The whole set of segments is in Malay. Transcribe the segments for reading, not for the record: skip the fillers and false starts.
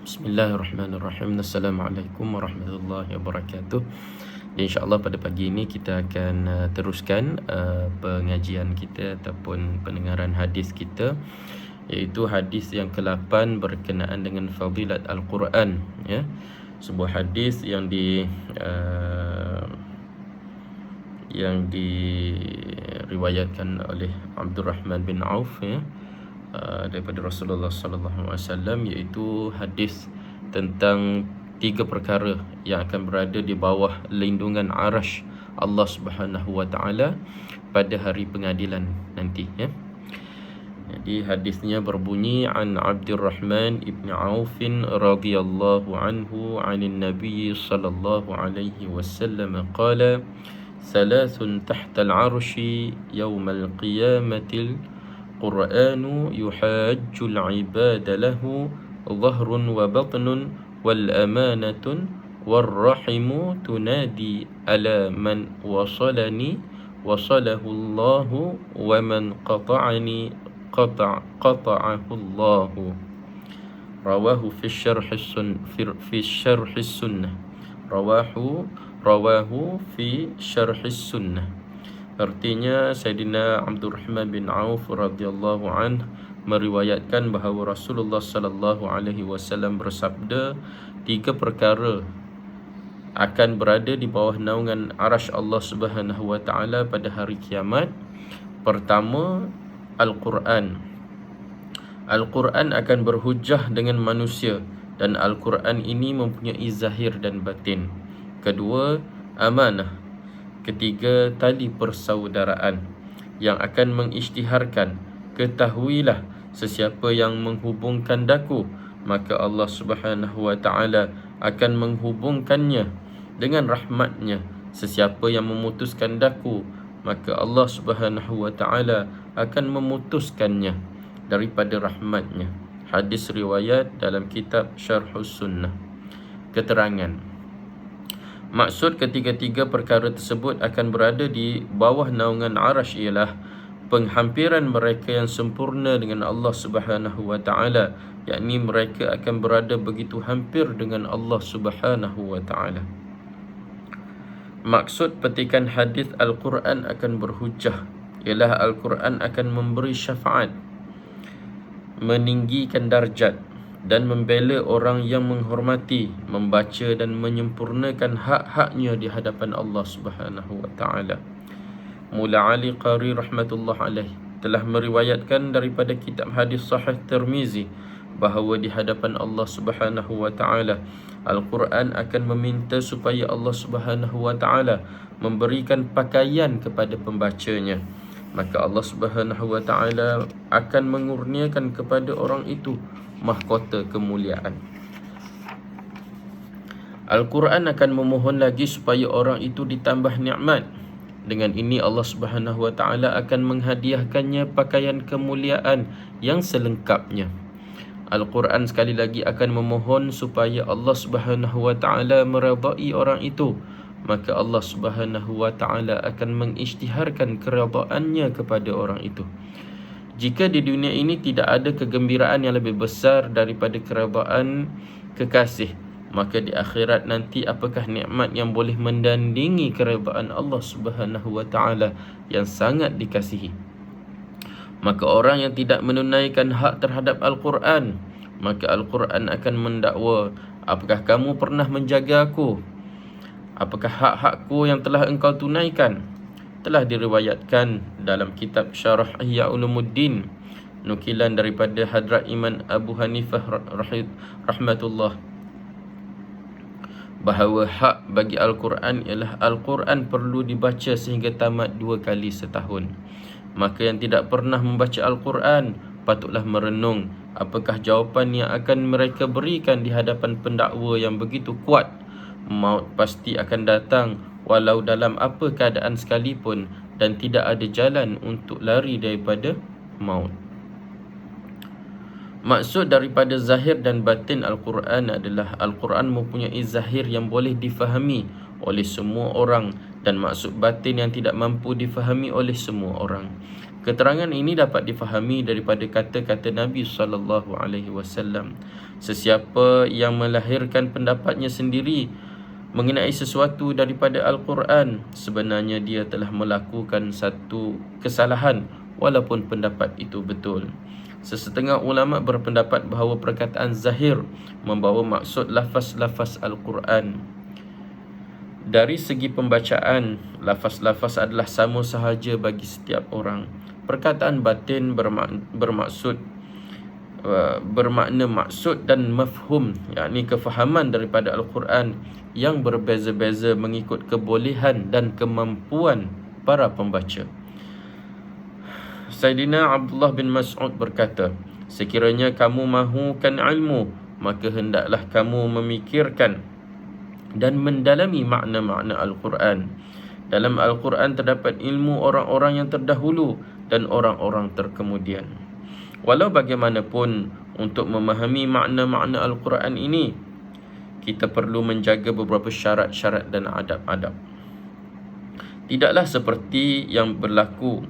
Bismillahirrahmanirrahim. Assalamualaikum warahmatullahi wabarakatuh. InsyaAllah pada pagi ini kita akan teruskan pengajian kita ataupun pendengaran hadis kita, iaitu hadis yang ke-8 berkenaan dengan fadilat Al-Quran, ya. Sebuah hadis yang diriwayatkan oleh Abdurrahman bin Auf, ya, daripada Rasulullah sallallahu alaihi wasallam, iaitu hadis tentang 3 perkara yang akan berada di bawah lindungan arasy Allah Subhanahu wa taala pada hari pengadilan nanti, ya. Jadi hadisnya berbunyi, an Abdurrahman ibn Auf radhiyallahu anhu 'anil Nabi sallallahu alaihi wasallam qala thalathun tahta al-'arsy yawmal qiyamati القرآن يحاج العباد له ظهر وبطن والأمانة والرحم تنادي على من وصلني وصله الله ومن قطعني قطعه الله. رواه في شرح السنة رواه في شرح السنة. Artinya Sayyidina Abdurrahman bin Auf radhiyallahu anh meriwayatkan bahawa Rasulullah sallallahu alaihi wasallam bersabda, 3 perkara akan berada di bawah naungan arasy Allah Subhanahu wa taala pada hari kiamat. Pertama, Al-Quran. Al-Quran akan berhujah dengan manusia dan Al-Quran ini mempunyai zahir dan batin. Kedua, amanah. Ketiga, tali persaudaraan yang akan mengisytiharkan, ketahuilah sesiapa yang menghubungkan daku, maka Allah Subhanahu wa taala akan menghubungkannya dengan rahmatnya. Sesiapa yang memutuskan daku, maka Allah Subhanahu wa taala akan memutuskannya daripada rahmatnya. Hadis riwayat dalam kitab Syarhus Sunnah. Keterangan: maksud ketiga-tiga perkara tersebut akan berada di bawah naungan arasy ialah penghampiran mereka yang sempurna dengan Allah Subhanahu wa taala, yakni mereka akan berada begitu hampir dengan Allah Subhanahu wa taala. Maksud petikan hadis Al-Quran akan berhujah ialah Al-Quran akan memberi syafaat, meninggikan darjat dan membela orang yang menghormati, membaca dan menyempurnakan hak-haknya di hadapan Allah Subhanahu wa taala. Mula Ali Qari rahmatullah alaih telah meriwayatkan daripada kitab hadis sahih Tirmizi bahawa di hadapan Allah Subhanahu wa taala Al-Quran akan meminta supaya Allah Subhanahu wa taala memberikan pakaian kepada pembacanya. Maka Allah Subhanahu wa taala akan mengurniakan kepada orang itu mahkota kemuliaan. Al-Quran akan memohon lagi supaya orang itu ditambah nikmat. Dengan ini Allah Subhanahu wa taala akan menghadiahkannya pakaian kemuliaan yang selengkapnya. Al-Quran sekali lagi akan memohon supaya Allah Subhanahu wa taala meredai orang itu. Maka Allah Subhanahu wa taala akan mengisytiharkan keredaannya kepada orang itu. Jika di dunia ini tidak ada kegembiraan yang lebih besar daripada keredaan kekasih, maka di akhirat nanti apakah nikmat yang boleh mendandingi keredaan Allah Subhanahu wa taala yang sangat dikasihi? Maka orang yang tidak menunaikan hak terhadap Al-Quran, maka Al-Quran akan mendakwa, apakah kamu pernah menjaga aku? Apakah hak-hakku yang telah engkau tunaikan? Telah diriwayatkan dalam kitab Syarah Ihya Ulumuddin, nukilan daripada Hadrat Imam Abu Hanifah rahmatullah, bahawa hak bagi Al-Quran ialah Al-Quran perlu dibaca sehingga tamat 2 kali setahun. Maka yang tidak pernah membaca Al-Quran patutlah merenung apakah jawapan yang akan mereka berikan di hadapan pendakwa yang begitu kuat. Maut pasti akan datang walau dalam apa keadaan sekalipun, dan tidak ada jalan untuk lari daripada maut. Maksud daripada zahir dan batin Al-Quran adalah Al-Quran mempunyai zahir yang boleh difahami oleh semua orang dan maksud batin yang tidak mampu difahami oleh semua orang. Keterangan ini dapat difahami daripada kata-kata Nabi SAW. Sesiapa yang melahirkan pendapatnya sendiri mengenai sesuatu daripada Al-Quran, sebenarnya dia telah melakukan satu kesalahan walaupun pendapat itu betul. Sesetengah ulama berpendapat bahawa perkataan zahir membawa maksud lafaz-lafaz Al-Quran. Dari segi pembacaan, lafaz-lafaz adalah sama sahaja bagi setiap orang. Perkataan batin bermakna maksud dan mafhum, yakni kefahaman daripada Al-Quran yang berbeza-beza mengikut kebolehan dan kemampuan para pembaca. Sayyidina Abdullah bin Mas'ud berkata, sekiranya kamu mahukan ilmu, maka hendaklah kamu memikirkan dan mendalami makna-makna Al-Quran. Dalam Al-Quran terdapat ilmu orang-orang yang terdahulu dan orang-orang terkemudian. Walau bagaimanapun, untuk memahami makna-makna Al-Quran ini, kita perlu menjaga beberapa syarat-syarat dan adab-adab. Tidaklah seperti yang berlaku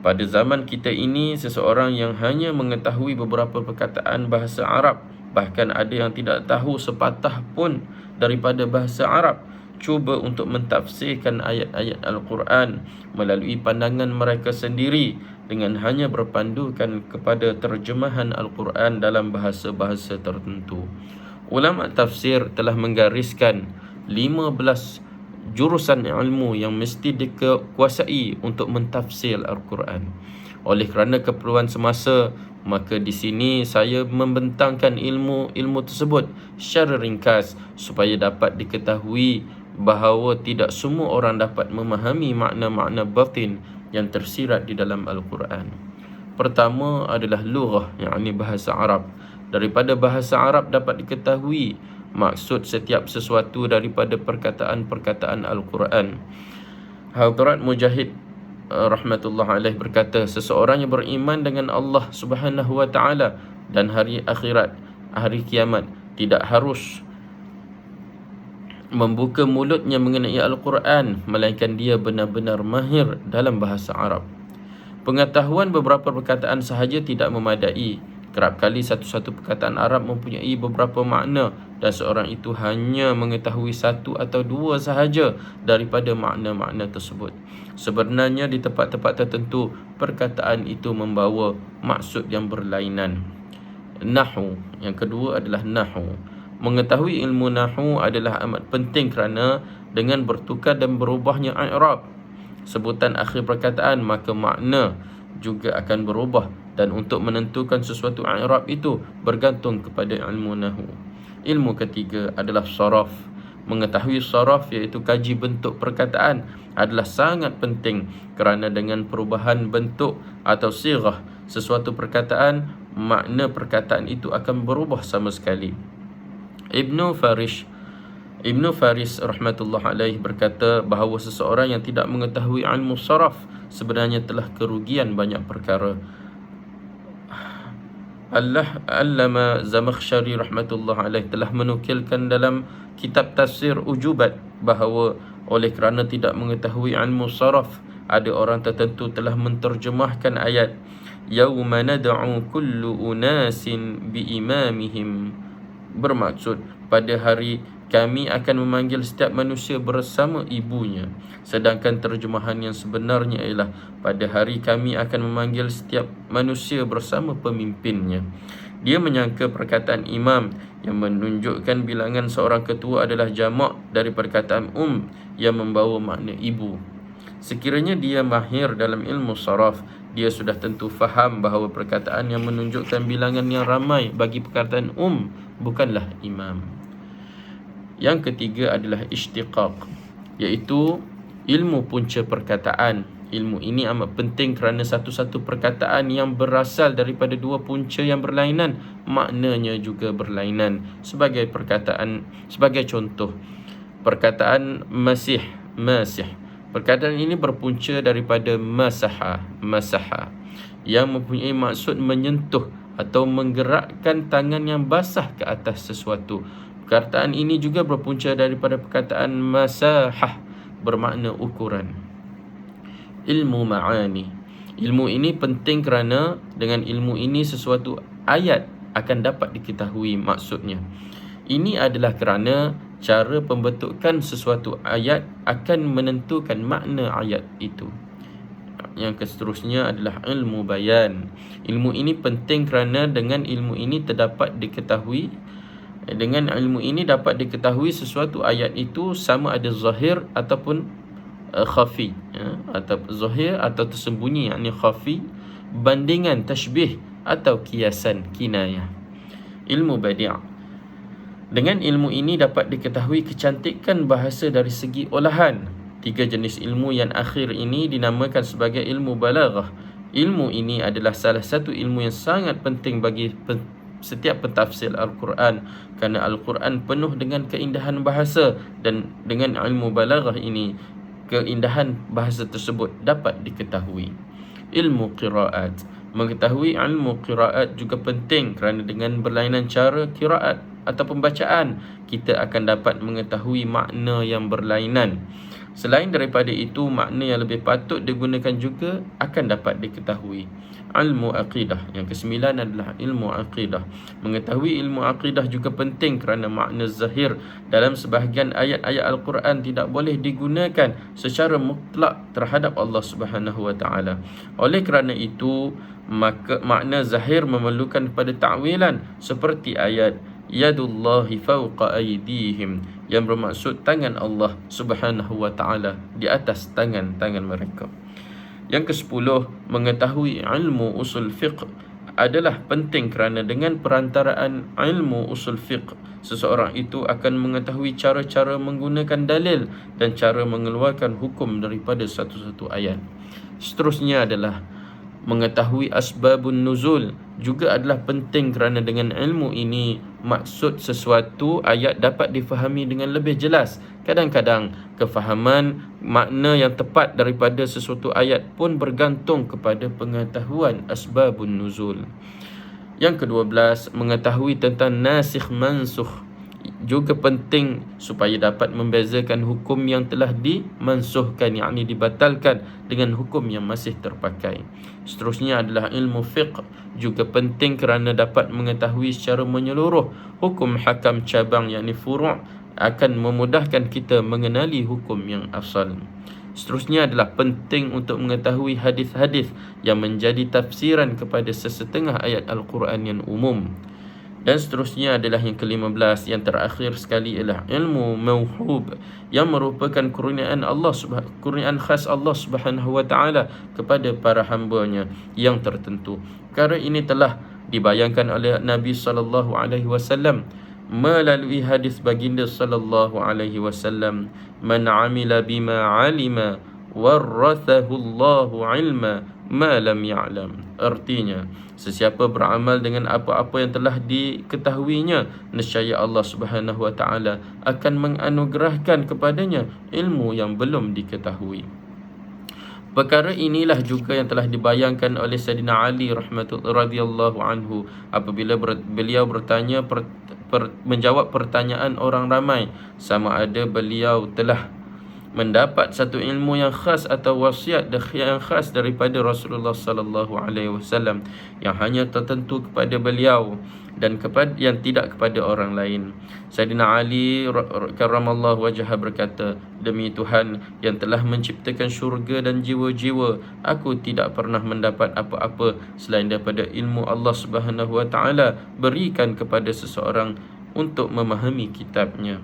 pada zaman kita ini, seseorang yang hanya mengetahui beberapa perkataan bahasa Arab, bahkan ada yang tidak tahu sepatah pun daripada bahasa Arab, cuba untuk mentafsirkan ayat-ayat Al-Quran melalui pandangan mereka sendiri dengan hanya berpandukan kepada terjemahan Al-Quran dalam bahasa-bahasa tertentu. Ulama tafsir telah menggariskan 15 jurusan ilmu yang mesti dikuasai untuk mentafsir Al-Quran. Oleh kerana keperluan semasa, maka di sini saya membentangkan ilmu tersebut secara ringkas supaya dapat diketahui bahawa tidak semua orang dapat memahami makna-makna batin yang tersirat di dalam Al-Quran. Pertama adalah lughah, yakni bahasa Arab. Daripada bahasa Arab dapat diketahui maksud setiap sesuatu daripada perkataan-perkataan Al-Quran. Hadrat Mujahid rahmatullah alaih berkata, seseorang yang beriman dengan Allah Subhanahu wa taala dan hari akhirat, hari kiamat, tidak harus membuka mulutnya mengenai Al-Quran, melainkan dia benar-benar mahir dalam bahasa Arab. Pengetahuan beberapa perkataan sahaja tidak memadai. Kerap kali satu-satu perkataan Arab mempunyai beberapa makna dan seorang itu hanya mengetahui satu atau dua sahaja daripada makna-makna tersebut. Sebenarnya di tempat-tempat tertentu, perkataan itu membawa maksud yang berlainan. Nahu, yang kedua adalah nahu. Mengetahui ilmu nahu adalah amat penting kerana dengan bertukar dan berubahnya i'rab sebutan akhir perkataan, maka makna juga akan berubah, dan untuk menentukan sesuatu i'rab itu bergantung kepada ilmu nahu. Ilmu ketiga adalah saraf. Mengetahui saraf, iaitu kaji bentuk perkataan, adalah sangat penting kerana dengan perubahan bentuk atau sirah sesuatu perkataan, makna perkataan itu akan berubah sama sekali. Ibnu Faris rahmatullah alaih berkata bahawa seseorang yang tidak mengetahui ilmu saraf sebenarnya telah kerugian banyak perkara. Allama Zamakhsyari rahmatullah alaih telah menukilkan dalam kitab tafsir Ujubat bahawa oleh kerana tidak mengetahui ilmu saraf, ada orang tertentu telah menterjemahkan ayat yauma nad'u kullu unasin biimamihim, bermaksud pada hari kami akan memanggil setiap manusia bersama ibunya. Sedangkan terjemahan yang sebenarnya ialah pada hari kami akan memanggil setiap manusia bersama pemimpinnya. Dia menyangka perkataan imam yang menunjukkan bilangan seorang ketua adalah jamak dari perkataan yang membawa makna ibu. Sekiranya dia mahir dalam ilmu saraf, dia sudah tentu faham bahawa perkataan yang menunjukkan bilangan yang ramai bagi perkataan bukanlah imam. Yang ketiga adalah ishtiqaq, iaitu ilmu punca perkataan. Ilmu ini amat penting kerana satu-satu perkataan yang berasal daripada dua punca yang berlainan, maknanya juga berlainan. Sebagai contoh, perkataan masih. Perkataan ini berpunca daripada masaha, yang mempunyai maksud menyentuh atau menggerakkan tangan yang basah ke atas sesuatu. Perkataan ini juga berpunca daripada perkataan masahah, bermakna ukuran. Ilmu ma'ani, Ilmu ini penting kerana dengan ilmu ini sesuatu ayat akan dapat diketahui maksudnya. Ini adalah kerana cara pembentukan sesuatu ayat akan menentukan makna ayat itu. Yang seterusnya adalah ilmu bayan. Ilmu ini penting kerana dengan ilmu ini dapat diketahui sesuatu ayat itu sama ada zahir ataupun khafi, atau zahir atau tersembunyi, yakni khafi, bandingan tashbih atau kiasan kinayah. Ilmu badi'. Dengan ilmu ini dapat diketahui kecantikan bahasa dari segi olahan. 3 jenis ilmu yang akhir ini dinamakan sebagai ilmu balaghah. Ilmu ini adalah salah satu ilmu yang sangat penting bagi setiap pentafsir Al-Quran, kerana Al-Quran penuh dengan keindahan bahasa, dan dengan ilmu balaghah ini keindahan bahasa tersebut dapat diketahui. Ilmu qiraat. Mengetahui ilmu qiraat juga penting kerana dengan berlainan cara qiraat atau pembacaan, kita akan dapat mengetahui makna yang berlainan. Selain daripada itu, makna yang lebih patut digunakan juga akan dapat diketahui. Ilmu aqidah. Yang kesembilan adalah ilmu aqidah. Mengetahui ilmu aqidah juga penting kerana makna zahir dalam sebahagian ayat-ayat Al-Quran tidak boleh digunakan secara mutlak terhadap Allah Subhanahu wa taala. Oleh kerana itu, maka makna zahir memerlukan pada ta'wilan, seperti ayat yadullahi fawqa aydihim, yang bermaksud tangan Allah Subhanahu wa taala di atas tangan-tangan mereka. Yang ke-10, mengetahui ilmu usul fiqh adalah penting kerana dengan perantaraan ilmu usul fiqh, seseorang itu akan mengetahui cara-cara menggunakan dalil dan cara mengeluarkan hukum daripada satu-satu ayat. Seterusnya adalah mengetahui asbabun nuzul, juga adalah penting kerana dengan ilmu ini maksud sesuatu ayat dapat difahami dengan lebih jelas. Kadang-kadang kefahaman makna yang tepat daripada sesuatu ayat pun bergantung kepada pengetahuan asbabun nuzul. Yang ke-12, mengetahui tentang nasikh mansukh juga penting supaya dapat membezakan hukum yang telah dimansuhkan, yakni dibatalkan, dengan hukum yang masih terpakai. Seterusnya adalah ilmu fiqh, juga penting kerana dapat mengetahui secara menyeluruh hukum hakam cabang, yakni furu', akan memudahkan kita mengenali hukum yang asal. Seterusnya adalah penting untuk mengetahui hadis-hadis yang menjadi tafsiran kepada sesetengah ayat Al-Quran yang umum. Dan seterusnya adalah yang ke-15, yang terakhir sekali ialah ilmu mauhub, yang merupakan kurniaan khas Allah Subhanahu wa taala kepada para hamba-Nya yang tertentu. Perkara ini telah dibayangkan oleh Nabi sallallahu alaihi wasallam melalui hadis baginda sallallahu alaihi wasallam, man amila bima alima warathahu Allahu ilma ma lam ya'lam. Artinya, sesiapa beramal dengan apa-apa yang telah diketahuinya, nescaya Allah Subhanahu wa taala akan menganugerahkan kepadanya ilmu yang belum diketahui. Perkara inilah juga yang telah dibayangkan oleh Sayyidina Ali radhiyallahu anhu apabila beliau bertanya menjawab pertanyaan orang ramai, sama ada beliau telah mendapat satu ilmu yang khas atau wasiat yang khas daripada Rasulullah sallallahu alaihi wasallam yang hanya tertentu kepada beliau dan yang tidak kepada orang lain. Sayyidina Ali karramallahu wajhah berkata, demi Tuhan yang telah menciptakan syurga dan jiwa-jiwa, aku tidak pernah mendapat apa-apa selain daripada ilmu Allah Subhanahu wa taala berikan kepada seseorang untuk memahami kitabnya.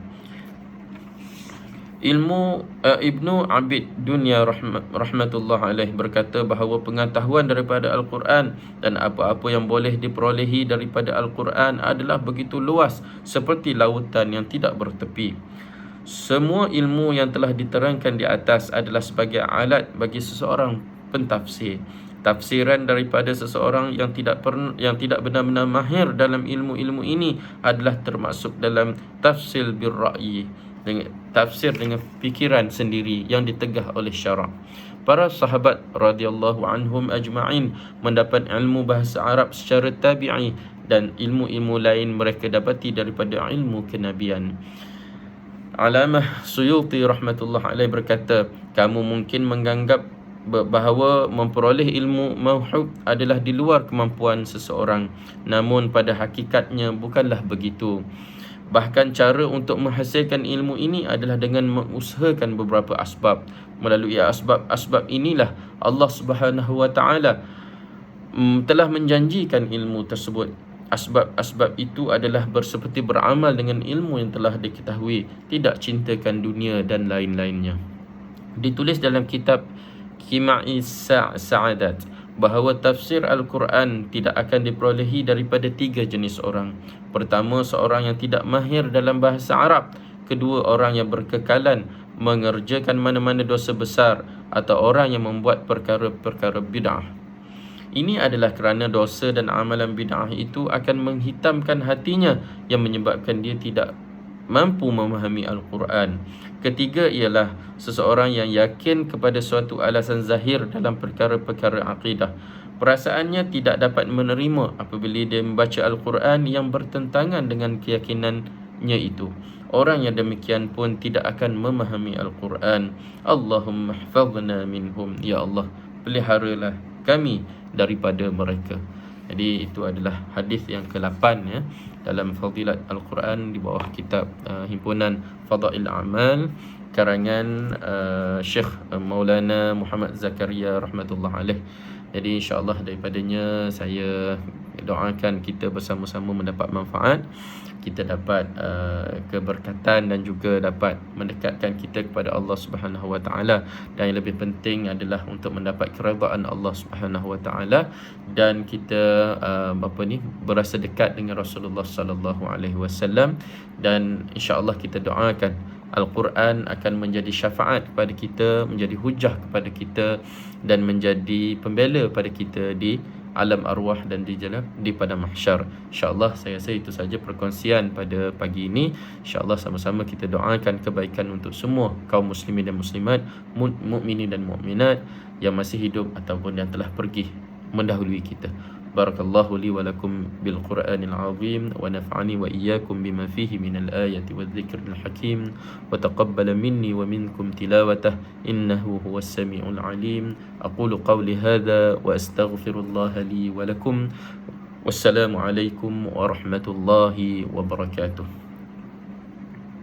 Ilmu Ibnu Abid Dunya rahmatullah alaih berkata bahawa pengetahuan daripada Al-Quran dan apa-apa yang boleh diperolehi daripada Al-Quran adalah begitu luas seperti lautan yang tidak bertepi. Semua ilmu yang telah diterangkan di atas adalah sebagai alat bagi seseorang pentafsir. Tafsiran daripada seseorang yang tidak benar-benar mahir dalam ilmu-ilmu ini adalah termasuk dalam tafsir bil-ra'yi, tafsir dengan fikiran sendiri yang ditegah oleh syarak. Para sahabat radhiyallahu anhum ajma'in mendapat ilmu bahasa Arab secara tabi'i, dan ilmu-ilmu lain mereka dapati daripada ilmu kenabian. Alamah Suyuti rahmatullah alaih berkata, kamu mungkin menganggap bahawa memperoleh ilmu mauhub adalah di luar kemampuan seseorang, namun pada hakikatnya bukanlah begitu. Bahkan cara untuk menghasilkan ilmu ini adalah dengan mengusahakan beberapa asbab. Melalui asbab inilah Allah Subhanahu Wa Taala telah menjanjikan ilmu tersebut. Asbab itu adalah seperti beramal dengan ilmu yang telah diketahui, tidak cintakan dunia dan lain-lainnya. Ditulis dalam kitab Qima'is Sa'adat bahawa tafsir Al-Quran tidak akan diperolehi daripada 3 jenis orang. Pertama, seorang yang tidak mahir dalam bahasa Arab. Kedua, orang yang berkekalan mengerjakan mana-mana dosa besar, atau orang yang membuat perkara-perkara bid'ah. Ini adalah kerana dosa dan amalan bid'ah itu akan menghitamkan hatinya yang menyebabkan dia tidak mampu memahami Al-Quran. Ketiga ialah seseorang yang yakin kepada suatu alasan zahir dalam perkara-perkara akidah. Perasaannya tidak dapat menerima apabila dia membaca Al-Quran yang bertentangan dengan keyakinannya itu. Orang yang demikian pun tidak akan memahami Al-Quran. Allahumma hafazna minhum. Ya Allah, peliharalah kami daripada mereka. Jadi itu adalah hadis yang ke-8 ya, dalam Fadilat Al-Quran di bawah kitab himpunan Fadail A'mal karangan Syekh Maulana Muhammad Zakaria rahmatullah alaih. Jadi insya-Allah daripadanya saya doakan kita bersama-sama mendapat manfaat, kita dapat keberkatan dan juga dapat mendekatkan kita kepada Allah Subhanahu Wa Taala, dan yang lebih penting adalah untuk mendapat keredaan Allah Subhanahu Wa Taala, dan kita berasa dekat dengan Rasulullah sallallahu alaihi wasallam, dan insya-Allah kita doakan Al-Quran akan menjadi syafaat kepada kita, menjadi hujah kepada kita, dan menjadi pembela pada kita di alam arwah dan di pada mahsyar. InsyaAllah saya rasa itu saja perkongsian pada pagi ini. InsyaAllah sama-sama kita doakan kebaikan untuk semua kaum muslimin dan muslimat, mukminin dan mukminat yang masih hidup ataupun yang telah pergi mendahului kita. Barakallahu li wa lakum bil Qur'anil azim, wa naf'ani wa iyyakum bima fihi minal ayati wadh-dhikril hakim, wa taqabbala minni wa minkum tilawatah innahu huwas samiul alim. Aqulu qawli hadha wa astaghfirullaha li wa lakum. Wassalamu alaikum warahmatullahi wabarakatuh.